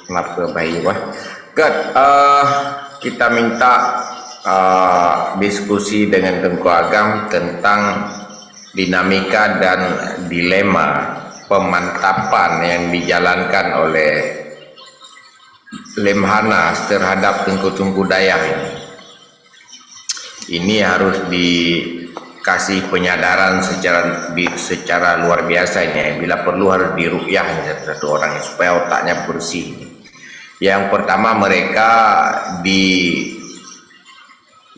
Kenapa baik wah? Kita minta diskusi dengan Tengku Agam tentang dinamika dan dilema pemantapan yang dijalankan oleh Lemhanas terhadap Tengku Dayah ini. Ini harus dikasih penyadaran secara luar biasa ini. Bila perlu harus diruqyah satu orang supaya otaknya bersih. Yang pertama, mereka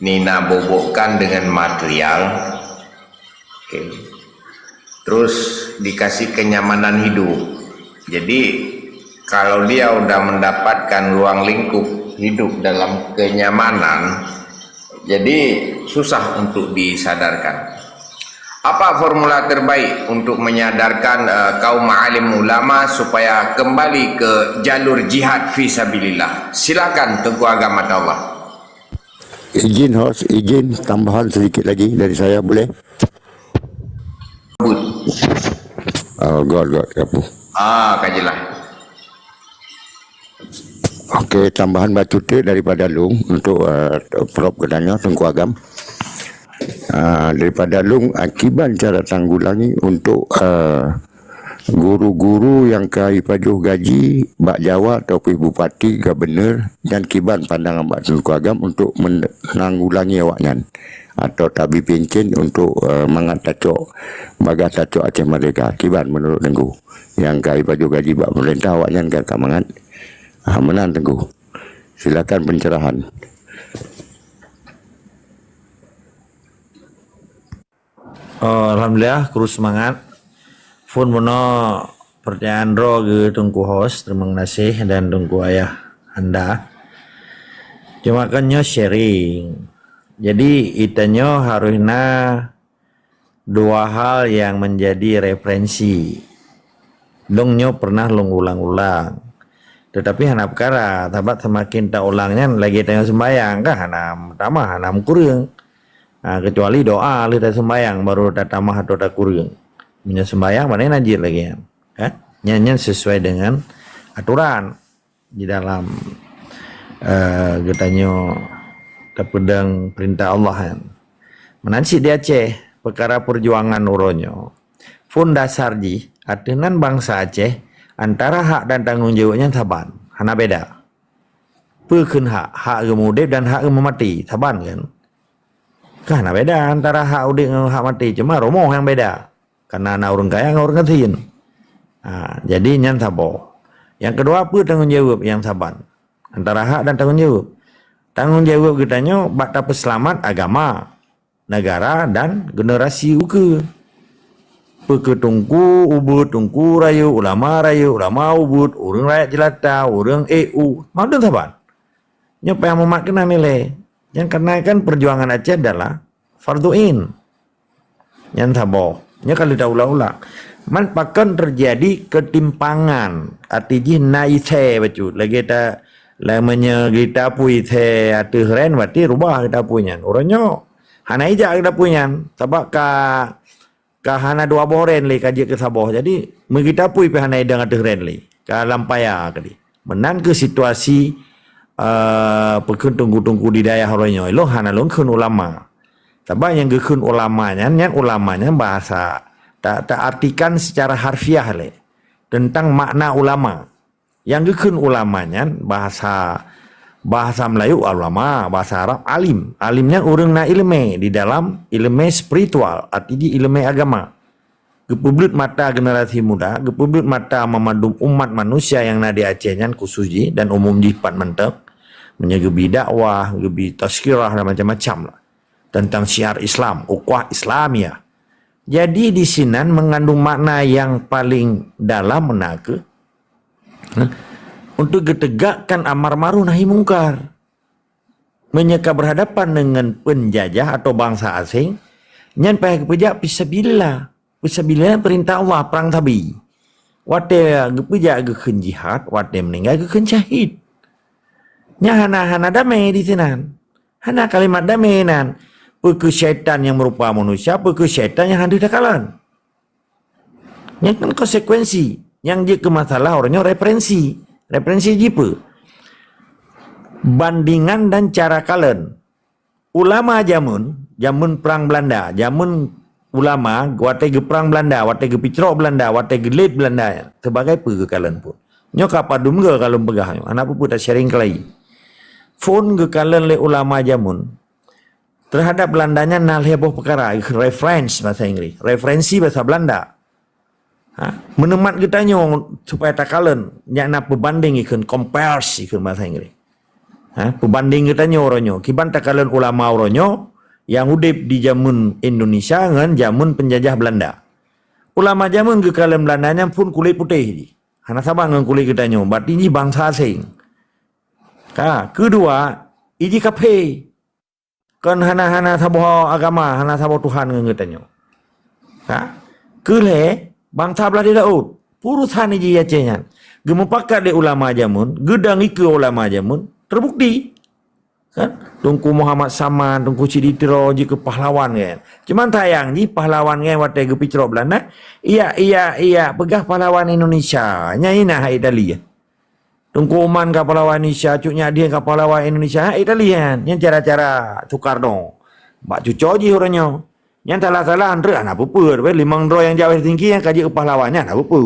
dinabobokkan dengan material, terus dikasih kenyamanan hidup. Jadi kalau dia udah mendapatkan ruang lingkup hidup dalam kenyamanan, jadi susah untuk disadarkan. Apa formula terbaik untuk menyadarkan kaum alim ulama supaya kembali ke jalur jihad fisabilillah? Silakan Tengku Agam Allah. Izin host, izin tambahan sedikit lagi dari saya, boleh? God, kamu. Kajilah. Okey, tambahan bacute daripada Lung untuk Prof Kedanyo Tengku Agam. Daripada Lung, akibat cara tanggulangi untuk guru-guru yang kai pajuh gaji Bak Jawa atau Bupati, Gubernur dan kiban pandangan Bak Tengku Agam untuk menanggulangi awaknya atau tabi pencen untuk mangat tacok bagas tacok Aceh Merdeka. Kiban menurut Tengku yang kai pajuh gaji Bak pemerintah awaknya kan mangat menan Tengku. Silakan pencerahan. Alhamdulillah, kurus semangat. Fun mono percayaan ro ke Tengku host, terima kasih dan Tengku ayah Anda. Cuma kanyo sharing. Jadi itanyo harusnya dua hal yang menjadi referensi. Longnya pernah long ulang-ulang. Tetapi hanap kara, tabat semakin tak ulangnya lagi tanya sembayang kah hanam kurang. Kecuali doa li tak sembayang baru tak tamah atau tak kurang. Punya sembayang mana najir lagi kan? Nyanyian sesuai dengan aturan di dalam getanyo terpedang perintah Allah kan. Menansi di Aceh perkara perjuangan uronyo. Fun dasar ji artinan bangsa Aceh antara hak dan tanggung jawabnya saban. Hana beda. Pekeun hak gemudep dan hak memati saban kan. Karena beda antara hak udik dan hak mati. Cuma romoh yang beda. Karena anak orang kaya, orang ngertiin. Jadi nyan sabo. Yang kedua apa tanggung jawab yang saban. Antara hak dan tanggung jawab. Tanggung jawab kitanya bakta peselamat agama, negara dan generasi uke. Peketungku ubud, tungku rayu, ulama ubud, orang rakyat jelata, orang EU. Mana saban. Nyapa yang memakan nilai. Yang karena kan perjuangan Aceh adalah farduin. Yang sabo. Nya kalau dah ulang-ulang. Man pakan terjadi ketimpangan. Artinya naithe bacu. Lagi kita lamanya kita pui the atu ren berarti rubah kita punya. Orangnya hana ija kita punya. Sebab ka hana dua boren li kaji ke saboh. Jadi kita pui pe hana ida atu ren li. Ka lampaya kali. Menan ke situasi pekun tunggu di daya orangnya. Lo hana long kun ulama. Sebab yang gekun ulamanya bahasa tak artikan secara harfiah le tentang makna ulama. Yang gekun ulamanya bahasa Melayu ulama, bahasa Arab alim. Alimnya orang na ilmu di dalam ilmu spiritual, artinya ilmu agama. Gepublik mata generasi muda, gepublik mata memadum umat manusia yang na di Acehnya khususnya dan umum di Pat Mentep, menyegebi dakwah, gebi tazkirah dan macam-macam lah. Tentang syiar Islam, ukhuwah Islamiyah. Jadi di sini mengandung makna yang paling dalam menaker untuk ditegakkan amar ma'ruf nahi mungkar. Menyeka berhadapan dengan penjajah atau bangsa asing, nyan payah kepejak fisabilillah. Fisabilillah perintah Allah perang tabi. Wate kepejak gekun jihad, wate meninggal gekun syahid. Nya hana damai di sini. Hana kalimat damai nan. Peke syaitan yang merupa manusia, peke syaitan yang hadir dakalan. Yang kan konsekuensi. Yang dia ke masalah orangnya referensi. Referensi jipa. Bandingan dan cara kalen. Ulama zaman perang Belanda, zaman ulama watege perang Belanda, watege picrok Belanda, watege lead Belanda sebagai pe kalen pun. Nyo kapadum ge kalau begah anak pun tak sharing kelai. Phone ge kalen le ulama zaman terhadap Belandanya nal heboh perkara reference bahasa Inggris, referensi bahasa Belanda. Menemat kita nyo supaya tak kalen nyana pebanding ikun compares ikun bahasa Inggris. Pebanding kita nyo oronyo kiban tak kalen ulama oronyo yang udip di zaman Indonesia dengan zaman penjajah Belanda. Ulama zaman ke kalen Belandanya pun kulit putih. Hana sama dengan kulit kita nyo, berarti ini bangsa asing. Kedua, ini kape. Kan hana saboh agama, hana saboh Tuhan dengan kita nyo. Kele bangsa Belanda laut, purusan ini acehnya. Gemupakat de ulama zaman, gedang ike ulama zaman, terbukti. Kan? Tungku Muhammad Saman, tungku Ciditiro jika pahlawan kan. Cuman tayang ni pahlawan kan waktu ke picro Belanda. Iya, pegah pahlawan Indonesia. Nyai nah Italia. Tungku Oman ka pahlawan Indonesia, cuknya dia ka pahlawan Indonesia Italian. Yang cara-cara Soekarno. Mbak cuco je orangnya. Yang salah-salah andre anak apa tapi limang dro yang jauh tinggi yang kaji ke pahlawannya anak apa.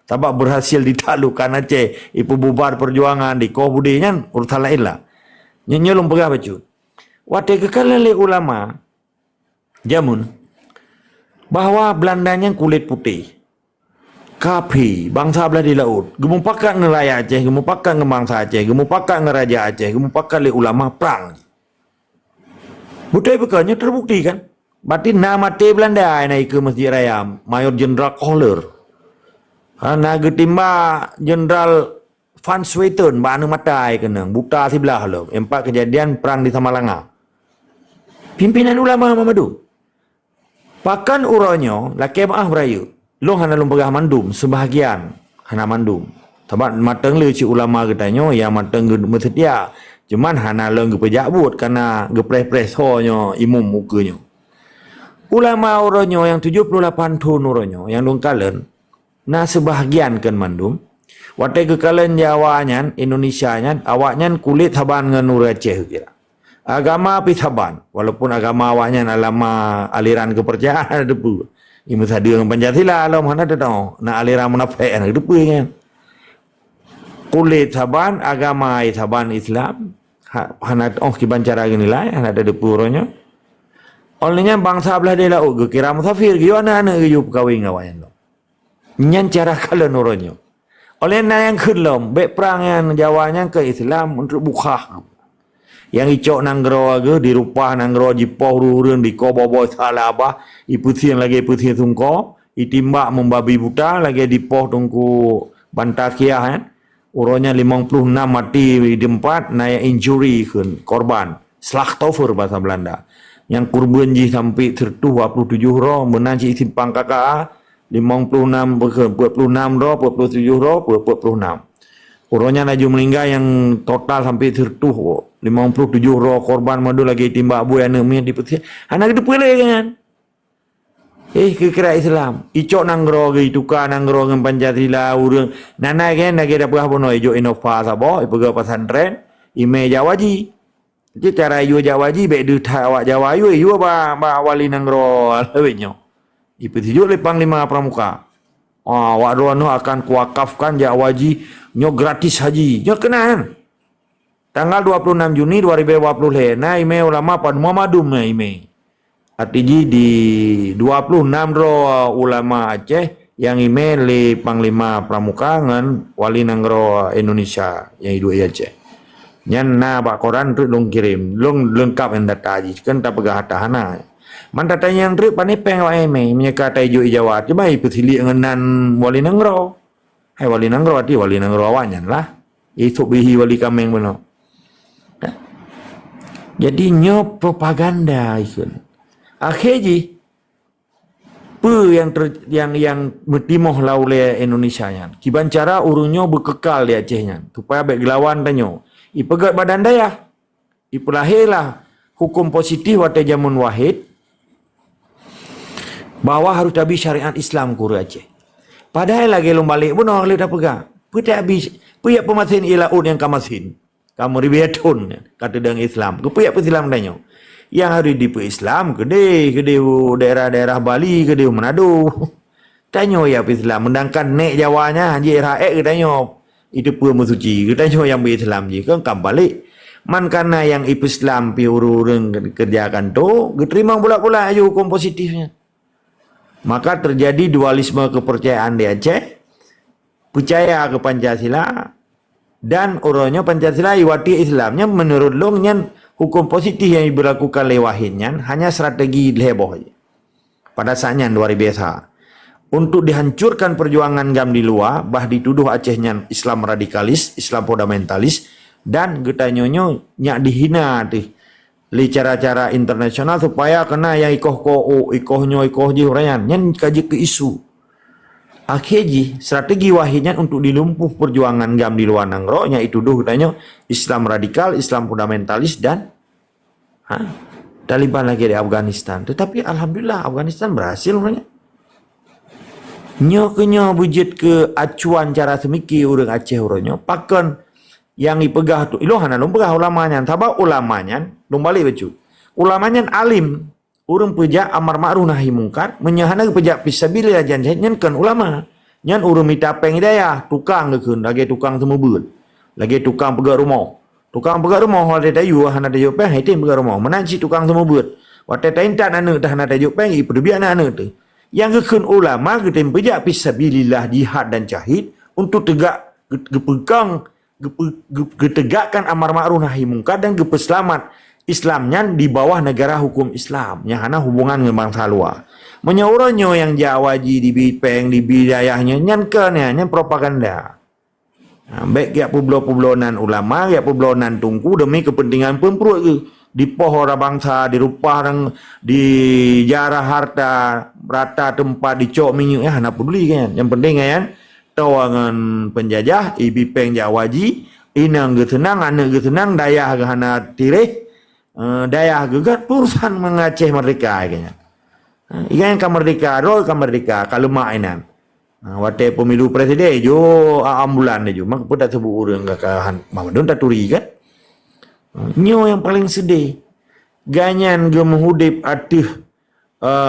Sebab berhasil ditaklukkan Aceh, ipu bubar perjuangan di Kobudinya urusan lain lah. Nyolong pegah baju. Waktu kekalan le ulama jamun bahwa Belandanya kulit putih. Kapi bangsa belah di laut. Gemupakan ngeraya Aceh, gemupakan ngebangsa Aceh, gemupakan ngeraja Aceh, gemupakan le ulama perang. Budaya bekalnya terbukti kan? Berarti nama te Belanda naik ke Masjid Raya Mayor Jenderal Kohler. Naga timba Jenderal Van Sweeten, Banu Matai kenang, buta sebelah lo. Empat kejadian perang di Tamalanga. Pimpinan ulama Mamadu. Pakan uronyo, laki maaf berayu. Long hana long pegah mandum, sebahagian hana mandum. Sebab mateng le si ulama katanya, ya mateng ge mesetia. Cuman hana long ge pejabut karena ge pres-pres honyo imum mukanya. Ulama uronyo yang 78 tahun uronyo, yang long kalen, na sebahagian kan mandum. Waktu kekalian Jawanya, Indonesianya, awaknya kulit saban dengan nur Aceh kira. Agama api saban, walaupun agama awaknya alama aliran kepercayaan ada pun. Imu tadi dengan Pancasila alam mana ada tahu, na aliran munafik ada pun kan. Kulit saban, agama saban Islam, hana kiban cara gini lah, hana ada puranya. Olehnya bangsa belah dia lah, kira musafir, gimana anak hidup kawin awaknya lo. Nyan cara kalian uronyo. Oleh yang kelom, bek perang yang Jawanya ke Islam untuk buka. Yang icok nanggro aja di rupah nanggro jipoh rurun di koboboy salah apa, iputih lagi iputih tungko, itimbak membabi buta lagi dipoh tungku bantakia kan. Uronya 56 mati di tempat, naya injury kan korban, slachtover bahasa Belanda. Yang kurban ji sampai 27 roh menanci simpang kakak. 56 roh, 47 roh, 46. Uronya laju meninggal yang total sampai 57 roh korban madu lagi timbak abu yang namanya di putih. Anak itu boleh kan? Kira Islam. Icok nanggro ke tukar nanggro dengan Pancasila urang. Nana kan lagi dapat apa no ijo Innova sabo, ipaga pesantren, ime Jawaji. Jadi cara ijo Jawaji baik du awak Jawa ijo ba wali nanggro lewetnya. Ipetijuk oleh Panglima Pramuka. Wadono akan kuakafkan Jawaji nyo gratis haji. Nyo kenan. Tanggal 26 Juni 2020 nah ime ulama pada Muhammadum ime. Artinya di 26 ro ulama Aceh yang ime le Panglima Pramuka ngan wali nanggro Indonesia yang hidup Aceh. Nyan na Pak Koran tu long kirim, long lengkap yang data haji. Kan tak pegah hana. Manta tanya yang trip panipeng wa eme menyeka taiju Jawa coba ikut sili ngenan wali nanggro. Hai wali nanggro arti wali nanggro awaknya lah. Itu bihi wali kameng beno. Jadi nyo propaganda ikun. Akhirnya yang metimoh laule Indonesia nya. Kiban cara urunyo berkekal di Acehnya supaya baik gelawan tanyo. Ipegat badan daya. Ipulahirlah hukum positif waktu zaman Wahid. Bahwa harus tabi syariat Islam kuru Aceh. Padahal lagi long balik pun orang dah pegang. Putih habis Puyak pemasin ilaun yang kamasin. Kamu ribiatun kata dengan Islam. Kepuyak Islam tanya. Yang hari di Islam gede daerah-daerah Bali gede Manado. Tanya ya Islam mendangkan nek Jawanya haji raek tanya. Itu pun musuci. Tanya yang Islam je kan kam balik. Man karena yang Islam pi urung kerjakan tu, diterima pula ayo hukum positifnya. Maka terjadi dualisme kepercayaan di Aceh. Percaya ke Pancasila dan orangnya Pancasila iwati Islamnya menurut longnya hukum positif yang diberlakukan lewahnya hanya strategi heboh aja. Pada saatnya luar biasa. Untuk dihancurkan perjuangan gam di luar, bah dituduh Acehnya Islam radikalis, Islam fundamentalis dan getanyonyo nyak dihina tuh. Li cara-cara internasional supaya kena yang ikoh ji orangnya nyen kaji ke isu. Akhirnya strategi wahidnya untuk dilumpuh perjuangan gam di luar nangro yaitu tuduh katanya Islam radikal, Islam fundamentalis dan Taliban lagi di Afghanistan. Tetapi alhamdulillah Afghanistan berhasil orangnya. Nyo bujit ke acuan cara semiki urang Aceh orangnya. Pakan yang dipegah tu iloh hana lom pegah ulamanya. Sabab ulamanya lom balik becu. Ulamanya alim. Urang pejak amar ma'ruf nahi mungkar, menyahana pejak fisabilillah janjian kan ulama. Nyan urang minta peng hidayah, tukang gekeun, lagi tukang semubut. Lagi tukang pegang rumah. Tukang pegang rumah hal dayu hana dayu peng haitin pegang rumah. Menanci tukang semubut. Wate taintan anu dah hana dayu peng i perbiak anu tu. Yang gekeun ulama getem pejak fisabilillah jihad dan jahid untuk tegak gepegang getegakkan amar ma'ruf nahi mungkar dan gepeselamat Islamnya di bawah negara hukum Islam yang hana hubungan dengan bangsa luar. Menyauranyo yang Jawaji di Bipeng di bidayahnya nyankan ya nyan propaganda. Baik ya pulau-pulauan ulama ya pulauan tungku demi kepentingan pemperut ke di pohora bangsa di rupa orang di jarah harta rata tempat di cok minyak ya hana peduli kan. Yang penting kan tawangan penjajah Bipeng Jawaji inang ge tenang anak ge tenang dayah ge hana tireh. Daya gegat urusan mengaceh merdeka kayaknya. Yang merdeka, roh merdeka kalau mainan. Wate pemilu presiden jo ambulan jo mak pada sebut urang gakahan Mamadun taturi kan. Nyo yang paling sedih. Ganyan ge menghudip atuh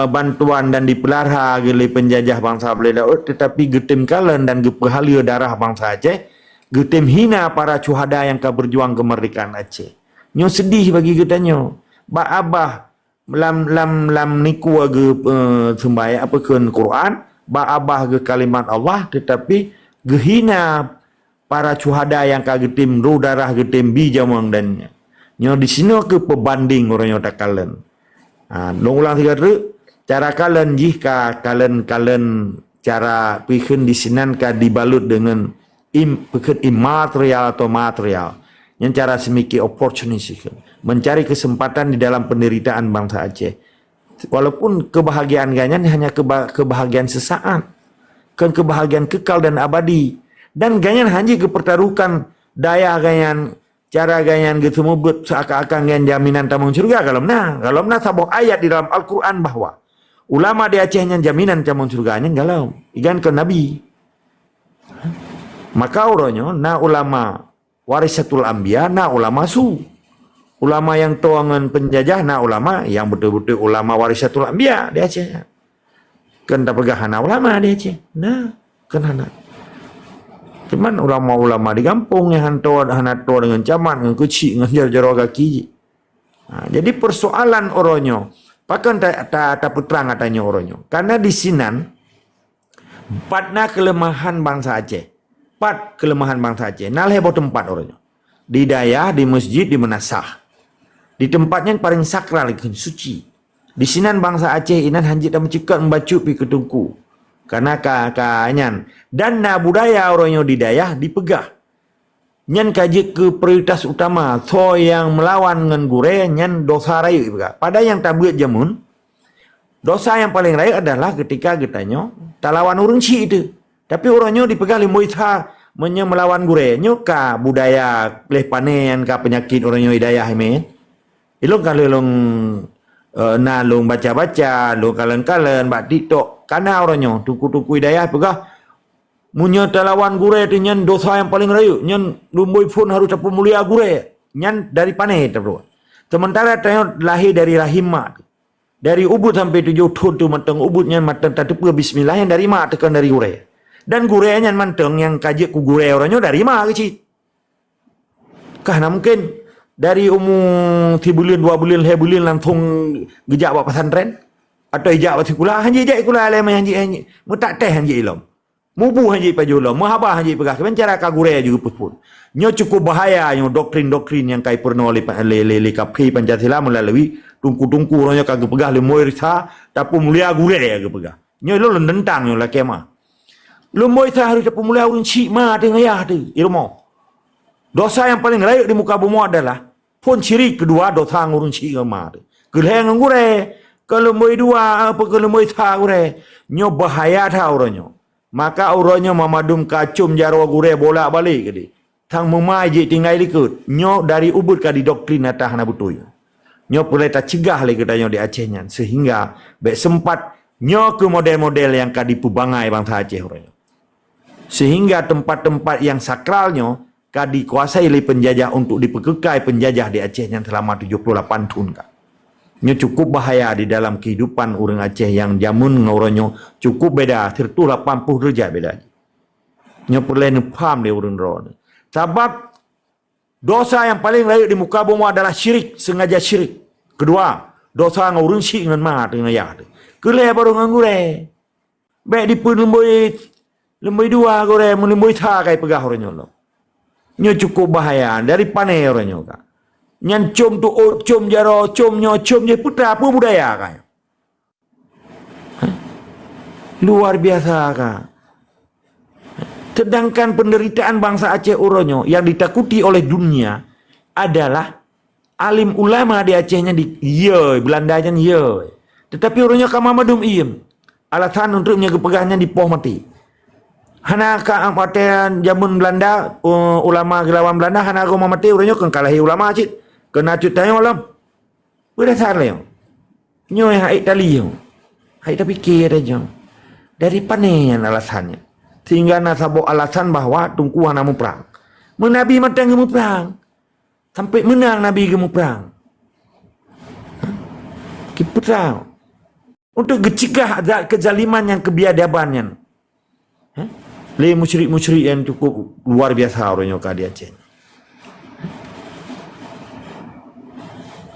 bantuan dan dipelarha gele penjajah bangsa Belanda tetapi getem kalen dan gepehalia darah bangsa Aceh, getem hina para syuhada yang berjuang kemerdekaan Aceh. Nyo sedih bagi kita nyo. Ba abah lam niku age sembahyang apa keun Quran, ba abah ge kalimat Allah tetapi gehina para syuhada yang kagetim ru darah getim bi jamang dan nyo di sini ke pebanding orang nyo tak kalen. Long ulang tiga tu cara kalen jika kalen cara pikeun di sinan ka dibalut dengan immaterial atau material. Yang cara semiki opportunity mencari kesempatan di dalam penderitaan bangsa Aceh. Walaupun kebahagiaan ganyan hanya kebahagiaan sesaat, kan kebahagiaan kekal dan abadi. Dan ganyan hanya kepertaruhkan daya ganyan, cara ganyan gitu mubut seakan-akan ganyan jaminan tamung surga kalau nah sabuk ayat di dalam Al-Quran bahwa ulama di Aceh yang jaminan tamung surganya galau igan ke Nabi. Maka uronyo na ulama warisatul anbiya na ulama ulama yang tuangan penjajah na ulama yang betul-betul ulama warisatul anbiya di Aceh kan tak pegahana ulama di Aceh nah kan hana cuman ulama-ulama di kampung yang hana dengan camat dengan kecil dengan jar-jar kaki jadi persoalan oronyo pakan tak putrang katanya oronyo karena di sinan patna kelemahan bangsa Aceh. Kelemahan bangsa Aceh. Nah heboh tempat orangnya. Di daya, di masjid, di menasah. Di tempatnya yang paling sakral, suci. Di sinan bangsa Aceh inan hanjit dan mencikak membaca pi ketungku. Karena kanyan. Dan budaya orangnya di daya dipegah. Nyan kaji ke prioritas utama. So yang melawan dengan gure, nyan dosa rayu dipegah. Pada yang tabuat jamun, dosa yang paling rayu adalah ketika getanya talawan urang ci itu. Tapi orangnya dipegang limuitha melawan gure nyoka budaya leh panen ka penyakit orangnya hidayah men. Ilong kalau long long baca-baca, long kalen-kalen bak TikTok karena orangnya tuku-tuku hidayah pegah Munya talawan gure tu nyan dosa yang paling rayu. Nyan lumbui pun harus capu mulia gure. Nyan dari panai tu. Sementara tanya lahir dari rahim mak. Dari ubud sampai 7 tahun tu matang ubud nyan matang tak tepu bismillah yang dari mak tekan dari gure. Dan gure nyan matang yang kajik ku gure orangnya dari mak kecil. Kah mungkin dari umur 3 bulan 2 bulan 2 bulan langsung gejak buat pesantren atau ijak buat sekolah hanji ijak sekolah le hanji mutak teh hanji ilmu. Mubu hanji pajulah, mahabah hanji pegah. Cara kagure juga pun. Nyo cukup bahaya nyo doktrin-doktrin yang kai pernah oleh kapri Pancasila melalui tungku-tungku orangnya kagak pegah le moirsa tapi mulia gure ya kagak pegah. Nyo lo lendentang nyo lah kema. Lo moirsa harus tapi mulia urun cik ma tengah ya tu. Ilmu. Dosa yang paling layak di muka bumi adalah pun ciri kedua dosa ngurun cik ma tu. Geleng gure. Kalau moir dua apa kalau moirsa gure. Nyo bahaya tha orangnya. Maka urangnya mamadum kacum jarwa gure bolak balik ke dia. Tang memai je tinggal ikut. Nyo dari ubud ka di doktrin atah na betul. Nyo boleh tak cegah lagi kita nyo di Acehnya. Sehingga baik sempat nyo ke model-model yang ka dipubangai bangsa Aceh urangnya. Sehingga tempat-tempat yang sakralnya ka dikuasai oleh penjajah untuk diperkekai penjajah di Acehnya selama 78 tahun ka. Nya cukup bahaya di dalam kehidupan orang Aceh yang jamun ngauranyo cukup beda, tertu 80 derajat beda. Nya perlu paham dia orang ron. Sebab dosa yang paling layak di muka bumi adalah syirik, sengaja syirik. Kedua, dosa ngurun syirik dengan mah dengan ya. Kele baru ngangure. Baik di pun lembui dua gore melembui tha kai pegah oranyo lo. Nya cukup bahaya dari panai oranyo ka. Nyan cum tu cum jaro cum je putra apa budaya kan. Luar biasa kan. Sedangkan penderitaan bangsa Aceh Uronyo yang ditakuti oleh dunia adalah alim ulama di Acehnya di ye Belandanya ye. Tetapi Uronyo kamamadum iem. Alasan untuk menjaga pegahnya di poh mati. Hana ka amatan jamun Belanda ulama gelawan Belanda hana ko mati Uronyo kan kalahi ulama cik. Kena cutanya malam. Berdasar lah. Nyoy haik tali. Haik tak fikir aja. Dari panen alasannya. Sehingga nasabok alasan bahawa tungkuan namu perang. Menabi matang gemu perang. Sampai menang Nabi gemu perang. Kita perang. Untuk gecegah kezaliman yang kebiadabannya. Le musyrik-musyrik yang cukup luar biasa orangnya ka di Aceh.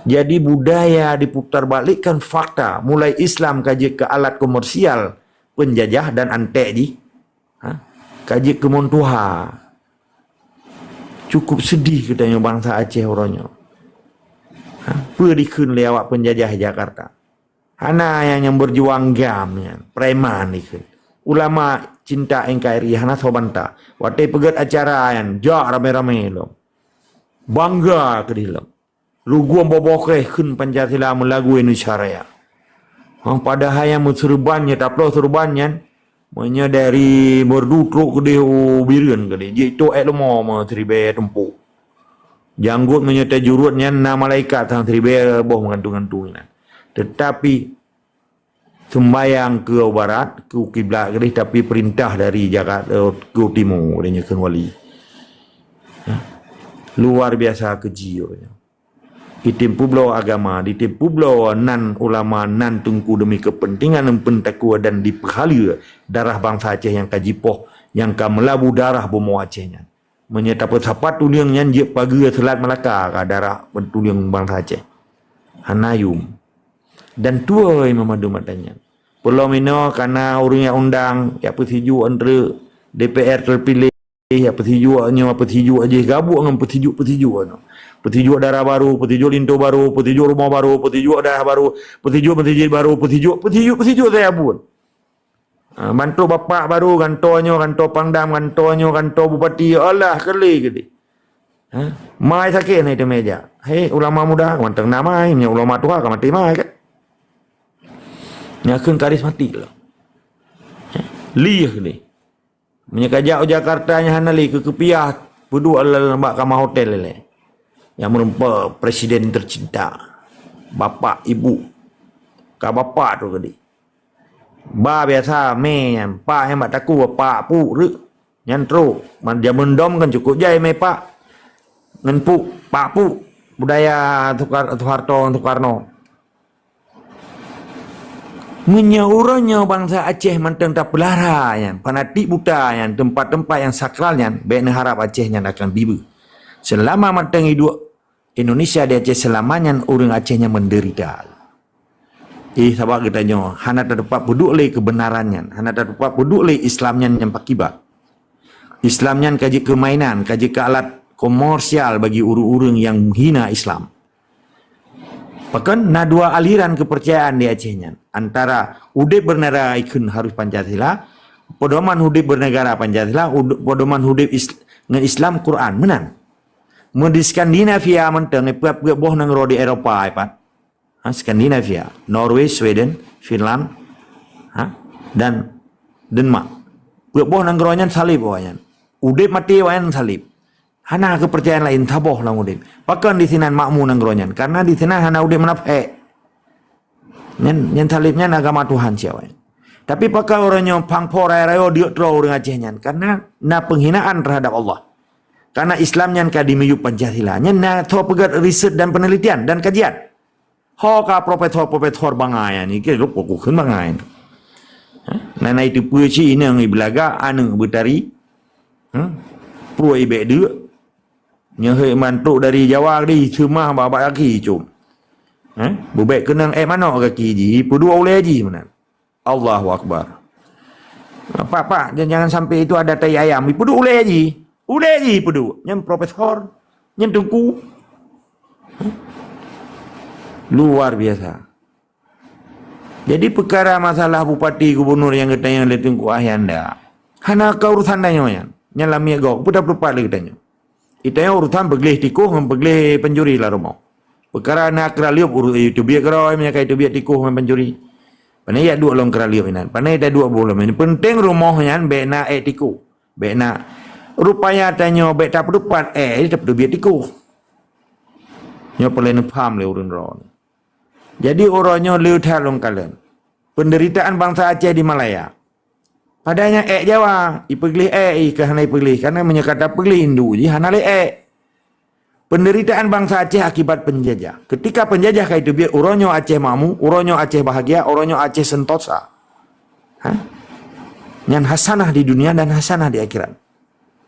Jadi budaya diputarbalikkan fakta. Mulai Islam kaji ke alat komersial penjajah dan antek di. Kaji ke montuha. Cukup sedih katanya bangsa Aceh orangnya. Perikun lewat penjajah Jakarta. Hana yang berjuang gamnya. Preman ikut. Ulama cinta NKRI. Hana sobanta. Watai pegat acara yang. Jak rame-rame lo. Bangga ke dia lo. Luguan bobokeh kun Pancasila melagu Indonesia Raya. Pada hayam serbannya taplo serbannya Manya dari merdutruk ke dia birin ke dia. Jitu elmo ma tribe tempu. Janggut menyertai jurutnya na malaikat sang tribe boh mengantung-antung. Tetapi sembayang ke barat, ke kiblat ke dia, tapi perintah dari Jakarta ke timur dia nyekan wali. Luar biasa keji orangnya. Di tempu belau agama, di tempu belau nan ulama, nan tungku demi kepentingan dan pentakwa dan diperhala darah bangsa Aceh yang kajipoh, yang ka melabu darah bomo Acehnya. Menyatakan sapat tuliang nyanjik pagi selat Melaka ka darah tuliang bangsa Aceh. Hanayum. Dan tua Imam Adu matanya. Pulau Mino karena orang yang undang, ya persiju antara DPR terpilih, ya persijuannya persiju aja gabung dengan persiju. Petiju darah baru, petiju linto baru, petiju rumah baru, petiju darah baru, petiju masjid baru, petiju saya pun. Bantu bapak baru, kantornya, kantor pangdam, kantornya, kantor bupati, Allah kali gede. Mai sakit ni itu meja. Hei ulama muda, manteng nama ini ulama tua kan mati mai kan. Nyakeun karismatik lah. Lih ni. Menyekajak Jakarta nya hanali ke kepiah, pudu Allah lembak kamar hotel lele. Yang merupakan presiden tercinta, bapak ibu, ka bapak tu tadi. Ba biasa me yang pa yang mak taku bapak pu re Nyan tro, dia mendom kan cukup jai mepak. Ngenpu, pakpu, budaya Soeharto. Menyauranya bangsa Aceh mentang tak pelara yang fanatik buta yang tempat-tempat yang sakral yang baik harap Aceh yang akan bibu. Selama mentang hidup Indonesia di Aceh selamanya orang Acehnya menderita. Sebab kita tanya, hana tak dapat peduk le kebenarannya, hana tak dapat peduk le Islamnya yang pakibat. Islamnya kaji kemainan, kaji ke alat komersial bagi orang-orang yang hina Islam. Bahkan na dua aliran kepercayaan di Acehnya. Antara udip bernegara ikun harus Pancasila, pedoman udip bernegara Pancasila, pedoman udip Islam Quran menang. Di Skandinavia mentang puap-puap boh nang di Eropa ipat. Skandinavia, Norway, Sweden, Finland, dan Denmark. Puap boh nang nya salib wayan. Udip mati wayan salib. Hana kepercayaan lain taboh lang udip. Pakan di sinan makmu nang gronyan karena di sana hana udip menafek. Nyen salibnya agama Tuhan siawan. Tapi pakai orangnya pangpo rayo dia terus orang Acehnya karena na penghinaan terhadap Allah. Karena Islamnya ka dimiyup Pancasila. Nyen na to pegat riset dan penelitian dan kajian. Ho ka profesor bangai ni ke lu pokok keun bangai. Nana itu puisi ini yang iblaga anu betari. Puai ibe dia. Nyahai mantuk dari Jawa di semah babak kaki cum. Bubek kenang mana kaki ji, pudu oleh ji mana. Allahu Akbar. Pak, jangan sampai itu ada tai ayam. Pudu oleh ji. Oleh ji pudu. Nyam profesor, nyam tungku. Luar biasa. Jadi perkara masalah bupati gubernur yang katanya letungku ahyanda. Hana ka urusan danyo yan. Nyalamia gok, putar-putar lagi danyo. Itanya urutan begleh tikuh begleh penjuri lah rumah. Perkara nak keraliup urut itu biar keroi menyakai itu biar tikuh pencuri. Panai ya dua long keraliup inan. Panai dah dua bulan ini. Penting rumahnya be na tikuh. Be na rupanya tanya be tak pedupat tak pedu biar tikuh. Nyo perlu paham le urun ron. Jadi orangnya lihat long kalian. Penderitaan bangsa Aceh di Malaya. Padanya Jawa, ipegli kahana ipegli karena menyekata pegli Hindu ji hanale penderitaan bangsa Aceh akibat penjajah. Ketika penjajah kayak itu biar uronyo Aceh mamu, uronyo Aceh bahagia, uronyo Aceh sentosa. Yang hasanah di dunia dan hasanah di akhirat.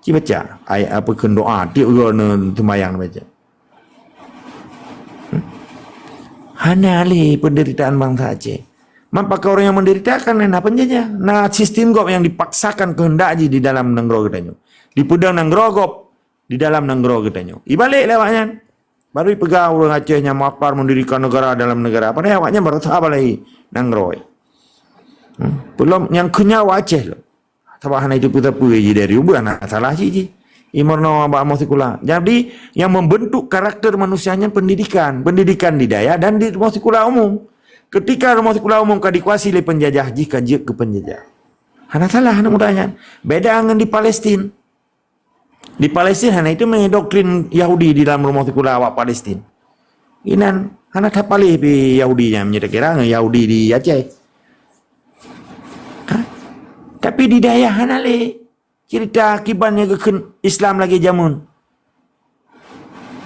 Ci baca ayat apa doa ti urone temayang baca. Hanale penderitaan bangsa Aceh. Maka orang yang menderita kan nah penjajah. Nah sistem gop yang dipaksakan kehendak di dalam nenggro kita nyo. Di pedang nenggro gop di dalam nenggro kita nyo. Ibalik lewatnya. Baru dipegang orang Acehnya makar mendirikan negara dalam negara. Padahal awaknya baru sahabat lagi nenggro. Belum yang kenyawa Aceh loh. Sabahan itu kita puji dari ubuan salah sih. Imorno abah mosikula. Jadi yang membentuk karakter manusianya pendidikan di daya dan di mosikula umum. Ketika rumah sekolah umum dikuasai oleh penjajah, jika dia ke penjajah. Hana salah, hana mudahnya. Beda dengan di Palestina. Di Palestina, hana itu mendoktrin Yahudi di dalam rumah sekolah awak Palestina. Inan, hana tak palih di Yahudinya, menjadi kira Yahudi di Aceh. Tapi di daya hana le. Cerita kibannya ke Islam lagi jamun.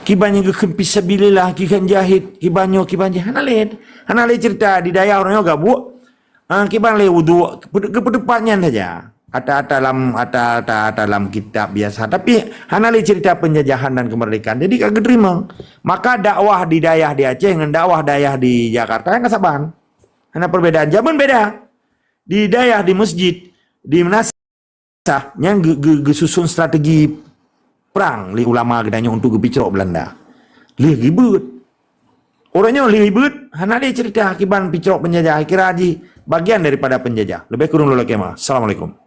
Kibannya ke pisabilillah, kiban jahit, kibannya hana le cerita di daya orangnya gabuk. Kiban le wudu kedepannya saja. Ada dalam kitab biasa. Tapi hana le cerita penjajahan dan kemerdekaan. Jadi kagak terima. Maka dakwah di daya di Aceh dengan dakwah daya di Jakarta yang kesabahan. Hana perbedaan zaman beda. Di daya di masjid, di menasah yang gesusun strategi perang li ulama gedanya untuk kepicrok Belanda. Li ribut. Orangnya li ribut, hana dia cerita akibat picrok penjajah, kira haji bagian daripada penjajah. Lebih kurang lolo kemah. Assalamualaikum.